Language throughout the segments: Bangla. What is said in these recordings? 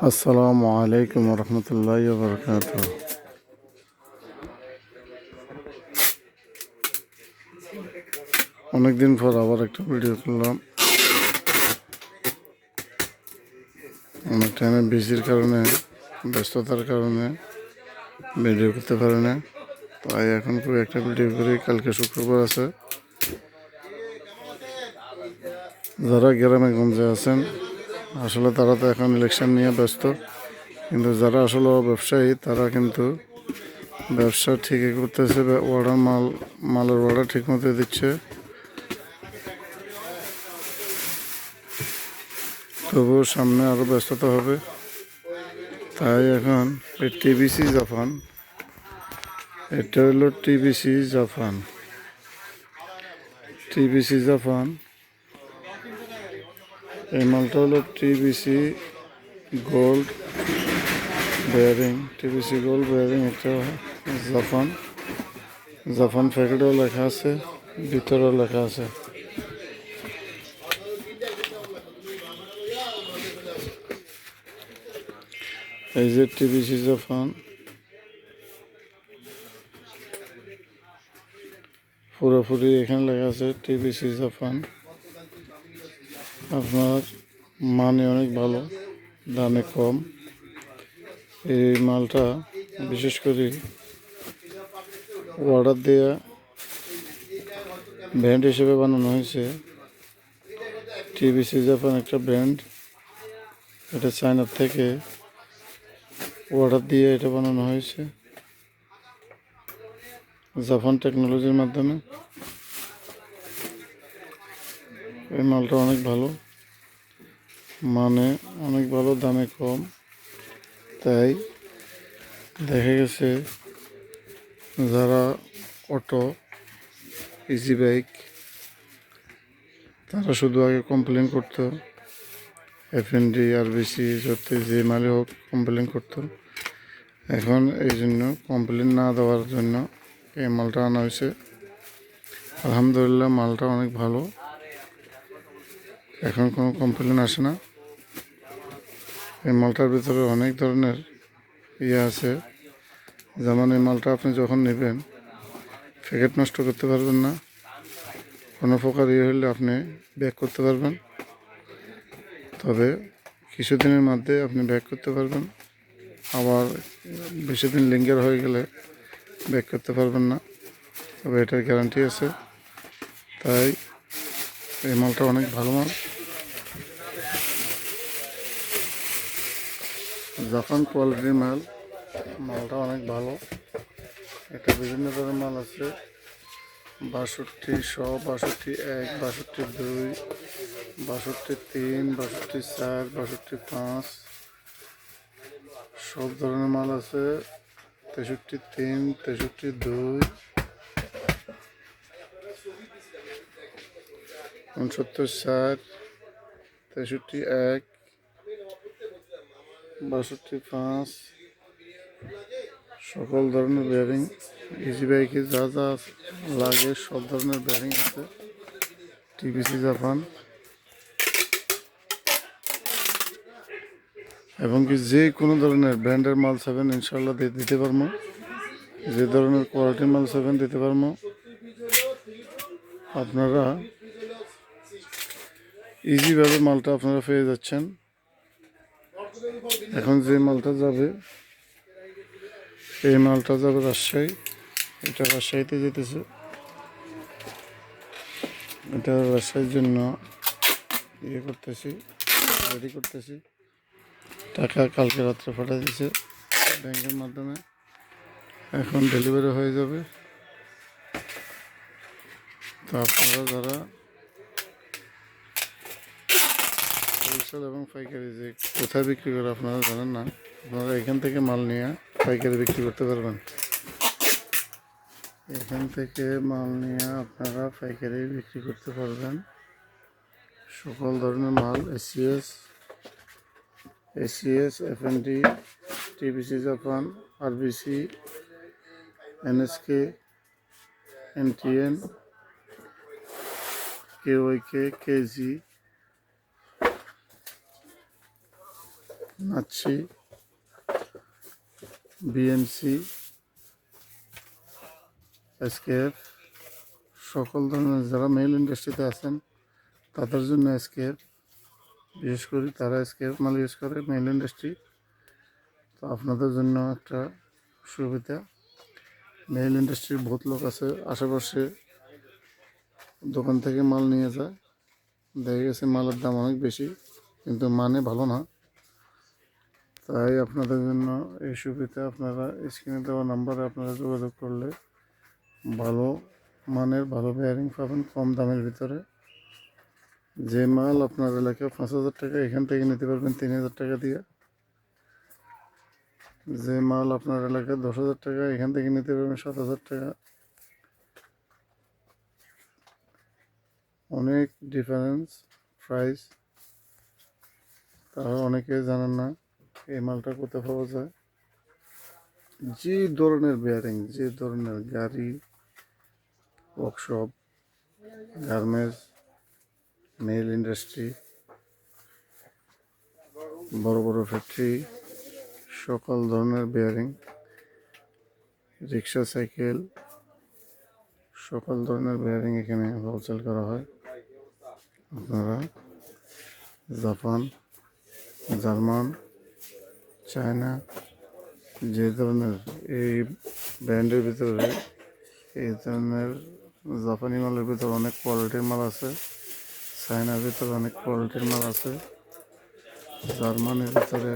আসসালামু আলাইকুম রহমতুল্লাহি ওয়া বারাকাতুহু। অনেকদিন পর আবার একটা ভিডিও করলাম। অনেক টাইমে বিজির কারণে, ব্যস্ততার কারণে ভিডিও করতে পারি না। তাই এখন করে একটা ভিডিও করি। কালকে শুক্রবার আছে। যারা গ্রামে গঞ্জে আছেন, আসলে তারা তো এখন ইলেকশন নিয়ে ব্যস্ত, কিন্তু যারা আসলে ব্যবসায়ী তারা কিন্তু ব্যবসা ঠিকই করতেছে। মালের অর্ডার ঠিক মতো দিচ্ছে, তবুও সামনে আরও ব্যস্ততা হবে। তাই এখন এই টিবিসি জাপান, এটা হলো টিবিসি জাপান। এই মালটা হলো টিবিসি গোল্ড বেয়ারিং। এটা জাপান প্যাকেটেও লেখা আছে, ভিতরেও লেখা আছে। এই যে টিবিসি জাপান, পুরোপুরি এখানে লেখা আছে টিবিসি জাপান। আপনার মানে অনেক ভালো, দামে কম। এই মালটা বিশেষ করে অর্ডার দেওয়া ব্র্যান্ড হিসেবে বানানো হয়েছে। টিবিসি জাপান একটা ব্র্যান্ড, এটা চায়নার থেকে অর্ডার দিয়ে এটা বানানো হয়েছে জাপান টেকনোলজির মাধ্যমে। এই মালটা অনেক ভালো, মানে অনেক ভালো, দামে কম। তাই দেখা গেছে যারা অটো, ইজি বাইক, তারা শুধু আগে কমপ্লেন করতো, এফএনডি আরবিসি যত যে মালে হোক কমপ্লেন করতো। এখন এই জন্য কমপ্লেন না দেওয়ার জন্য এই মালটা আনা হয়েছে। আলহামদুলিল্লাহ, মালটা অনেক ভালো, এখন কোনো কমপ্লেন আসে না। এই মালটার ভিতরে অনেক ধরনের আছে, যেমন এই মালটা আপনি যখন নেবেন প্যাকেট নষ্ট করতে পারবেন না। কোনো প্রকার হলে আপনি ব্যাক করতে পারবেন, তবে কিছুদিনের মধ্যে আপনি ব্যাক করতে পারবেন। আবার বেশি দিন লিঙ্গার হয়ে গেলে ব্যাক করতে পারবেন না, তবে এটার গ্যারান্টি আছে। তাই এই মালটা অনেক ভালো মাল, জাপান কোয়ালিটির মালটা অনেক ভালো। এটা বিভিন্ন ধরনের মাল আছে, 62, 100, 62, 1, 62, 3, 4, 5, সব ধরনের মাল আছে। 63, 2, 69, 60, 1, 5, সকল ধরনের বেয়ারিং। ইজি বাইকে যা যা লাগে সব ধরনের বেয়ারিং আছে। টিবিসি জাপান, এবং কি যে কোনো ধরনের ব্র্যান্ডের মাল চাবেন ইনশাল্লাহ দিতে পারবো। যে ধরনের কোয়ালিটির মাল চাবেন দিতে পারবো। আপনারা ইজিভাবে মালটা আপনারা পেয়ে যাচ্ছেন। এখন যে মালটা যাবে, এই মালটা যাবে রাজশাহী। এটা রাজশাহীতে যেতেছে। এটা রাজশাহীর জন্য রেডি করতেছি। টাকা কালকে রাত্রে পাঠিয়ে দিয়েছে ব্যাংকের মাধ্যমে, এখন ডেলিভারি হয়ে যাবে। তো আপনারা যারা হোলসেল এবং পাইকারি যে কোথায় বিক্রি করে আপনারা জানেন না, আপনারা এখান থেকে মাল নিয়ে পাইকারি বিক্রি করতে পারবেন। এখান থেকে মাল নিয়ে আপনারা পাইকারি বিক্রি করতে পারবেন। সকল ধরনের মাল ACS, FND, TBC Japan, RBC, NSK, NTN, KYK, KG, Nachi, BNC, SKF, সকল ধরনের যারা মেইল ইন্ডাস্ট্রিতে আছেন তাদের জন্য এসকেএফ, বিশেষ করে তারা এসকেএফ মাল ইউজ করে মেইল ইন্ডাস্ট্রি। তো আপনাদের জন্য একটা সুবিধা, মেইল ইন্ডাস্ট্রির বহুত লোক আছে আশেপাশে, দোকান থেকে মাল নিয়ে যায়, দেখা গেছে মালের দাম অনেক বেশি কিন্তু মানে ভালো না। তাই আপনাদের জন্য এই সুবিধা, আপনারা স্ক্রিনে দেওয়া নাম্বারে আপনারা যোগাযোগ করলে ভালো মানের ভালো বেয়ারিং পাবেন কম দামের ভিতরে। যে মাল আপনার এলাকায় 5,000 টাকা, এখান থেকে নিতে পারবেন 3,000 টাকা দিয়ে। যে মাল আপনার এলাকায় 10,000 টাকা, এখান থেকে নিতে পারবেন 7,000 টাকা। অনেক ডিফারেন্স প্রাইস, তারা অনেকে জানেন না এই মালটা কোথায় পাওয়া যায়। যে ধরনের বেয়ারিং, যে ধরনের গাড়ি, ওয়ার্কশপ, গার্মেন্টস, মেইল ইন্ডাস্ট্রি, বড় বড় ফ্যাক্টরি, সকল ধরনের বেয়ারিং, রিক্সা, সাইকেল, সকল ধরনের বেয়ারিং এখানে হোলসেল করা হয়। আপনারা জাপান, জার্মান, চায়না, যে ধরনের এই ব্র্যান্ডের ভিতরে, এই ধরনের জাপানি মালের ভিতরে অনেক কোয়ালিটির মাল আছে, চায়নার ভিতরে অনেক কোয়ালিটির মাল আছে, জার্মানির ভিতরে,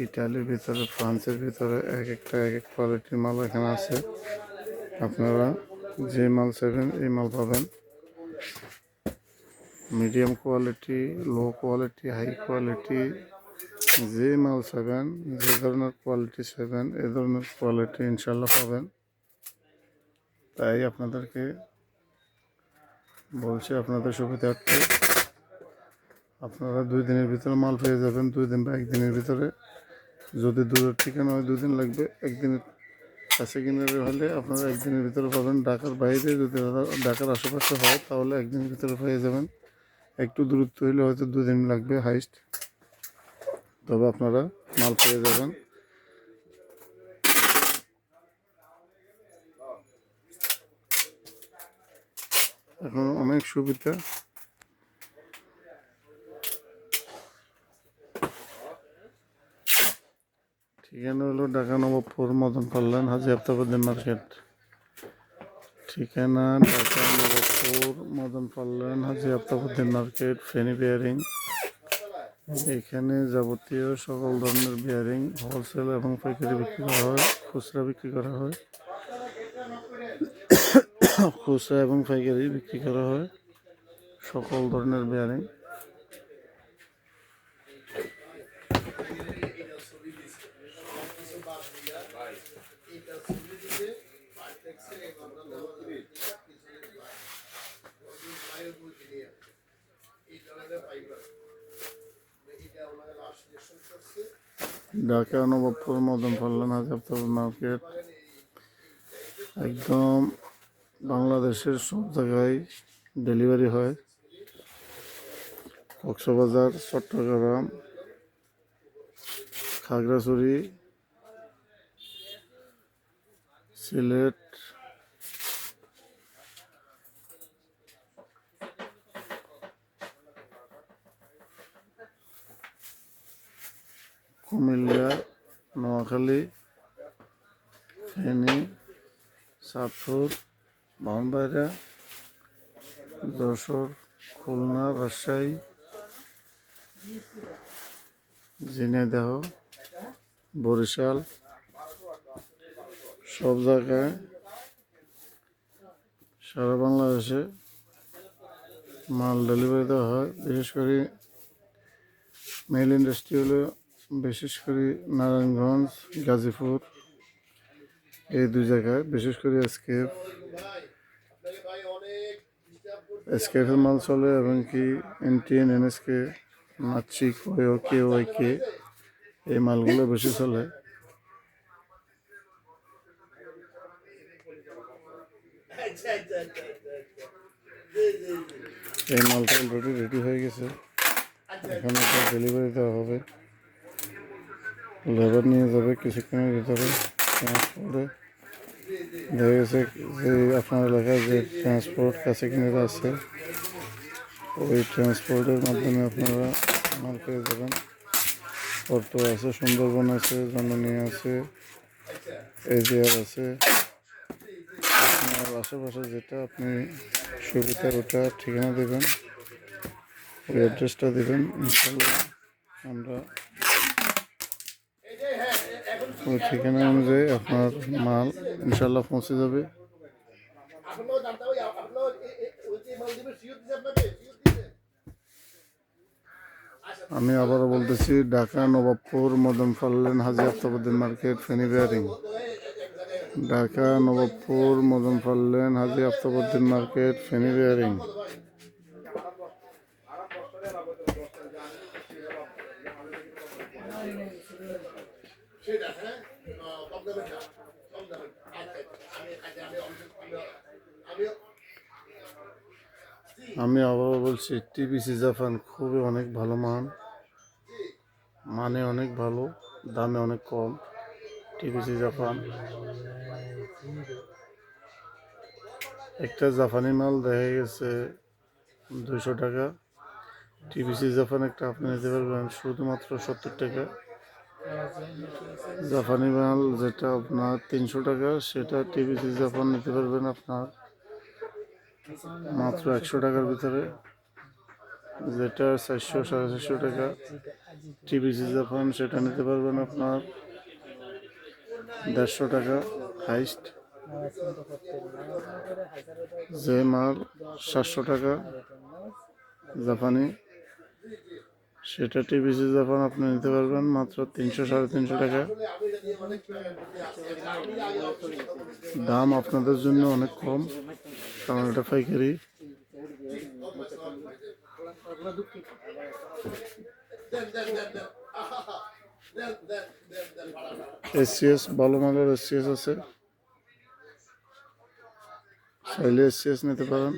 ইটালির ভিতরে, ফ্রান্সের ভিতরে এক এক কোয়ালিটির মাল এখানে আছে। আপনারা যে মাল চাইবেন এই মাল পাবেন, medium quality, low quality, high quality, যে মাল চাইবেন, যে ধরনের কোয়ালিটি চাইবেন এই ধরনের কোয়ালিটি ইনশাল্লাহ পাবেন। তাই আপনাদেরকে বলছি, আপনাদের সুবিধার্থে আপনারা 2 দিনের ভিতরে মাল পেয়ে যাবেন, 2 দিন বা 1 দিনের ভিতরে। যদি দূরের ঠিকানা হয় 2 দিন লাগবে, 1 দিনের কাছে কিনারে হলে আপনারা 1 দিনের ভিতরে পাবেন। ঢাকার বাইরে যদি ঢাকার আশেপাশে হয় তাহলে 1 দিনের ভিতরে পেয়ে যাবেন। একটু দূরত্ব হলে হয়তো 2 দিন লাগবে হাইস্ট, তবে আপনারা মাল পেয়ে যাবেন। এখন অনেক সুবিধা, ঠিকানা হলো ঢাকা নবাবপুর, মদন কল্যাণ, হাজী আফতাবউদ্দিন মার্কেট। ঠিকানা ঢাকা নবাবপুর, মদন কল্যাণ, হাজী আফতাবউদ্দিন মার্কেট, ফেনী বেয়ারিং। এখানে যাবতীয় সকল ধরনের বেয়ারিং হোলসেল এবং পাইকারি বিক্রি করা হয়, খুচরা বিক্রি করা হয়, খুচরা এবং পাইকারি বিক্রি করা হয় সকল ধরনের বেয়ারিং। ঢাকা নবাবপুর, মদন কল্যাণ, হাজী আফতাবউদ্দিন মার্কেট। একদম বাংলাদেশের সব জায়গায় ডেলিভারি হয়। কক্সবাজার, চট্টগ্রাম, খাগড়াছড়ি, সিলেট, কুমিল্লা, নোয়াখালী, ফেনী, চাঁদপুর, ব্রাহ্মণবাড়িয়া, যশোর, খুলনা, রাজশাহী, ঝিনাইদহ, বরিশাল, সব জায়গায় সারা বাংলাদেশে মাল ডেলিভারি দেওয়া হয়। বিশেষ করে মেইল ইন্ডাস্ট্রি হলো বিশেষ করে নারায়ণগঞ্জ, গাজীপুর, এই 2 জায়গায় বিশেষ করে এসকেএফের মাল চলে, এবং কি NTN, NSK, নাচ্ছি, KOK, এই মালগুলো বেশি চলে। এই মালটা অলরেডি রেডি হয়ে গেছে, এখানে ডেলিভারি দেওয়া হবে, লেবার নিয়ে যাবে কিছুক্ষণের ভিতরে ট্রান্সপোর্টে। দেখা গেছে যে আপনার এলাকায় যে ট্রান্সপোর্ট কাছে কিনে আছে, ওই ট্রান্সপোর্টের মাধ্যমে আপনারা মাল পেয়ে যাবেন। অটো আছে, সুন্দরবন আছে, জননী আছে, এজিআর আছে। আপনার আশেপাশে যেটা আপনি সুবিধা ওটা ঠিকানা দেবেন, ওই অ্যাড্রেসটা দেবেন, ইনশাল্লাহ আমরা ওই ঠিকানা অনুযায়ী আপনার মাল ইনশাল্লাহ পৌঁছে যাবে। আমি আবারও বলতেছি, ঢাকা নবাবপুর মদন ফার্লেন হাজী আফতাবউদ্দিন মার্কেট ফেনী বেয়ারিং। ঢাকা নবাবপুর মদন ফার্লেন হাজী আফতাবউদ্দিন মার্কেট ফেনী বেয়ারিং। আমি আবারও বলছি, টিভিসি জাপান খুবই অনেক ভালো মানে অনেক ভালো, দামে অনেক কম। টিভিসি জাপান একটা জাপানি মাল দেখা গেছে 200 টাকা, টিভিসি জাপান একটা আপনি নিতে পারবেন শুধুমাত্র 70 টাকা। জাপানি মাল যেটা আপনার 300 টাকা, সেটা টিভিসি জাপান নিতে পারবেন আপনার মাত্র 100 টাকার ভিতরে। যেটা 400 450 টাকা টিভিসি জাপান, সেটা নিতে পারবেন আপনার 150 টাকা হাইস্ট। যে মাল 700 টাকা জাপানি, সেটা টিভিসি জাপান আপনি নিতে পারবেন মাত্র 300 350 টাকা। দাম আপনাদের জন্য অনেক কম, কারণ এটা পাইকারি। এসসিএস ভালো মালের এসসিএস আছে, চাইলে এসসিএস নিতে পারেন।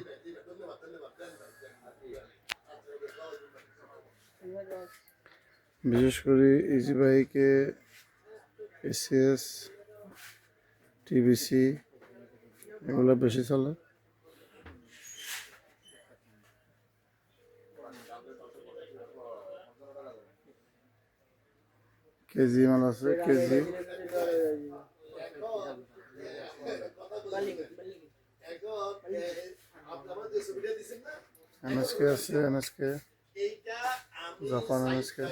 বিশেষ করে ইজি বাইকে এসসিএস টিভিসি এগুলো বেশি চলে। কেজি মাল আছে, কেজি এনএসকে আছে, এনএসকে জাপান এনএসকে।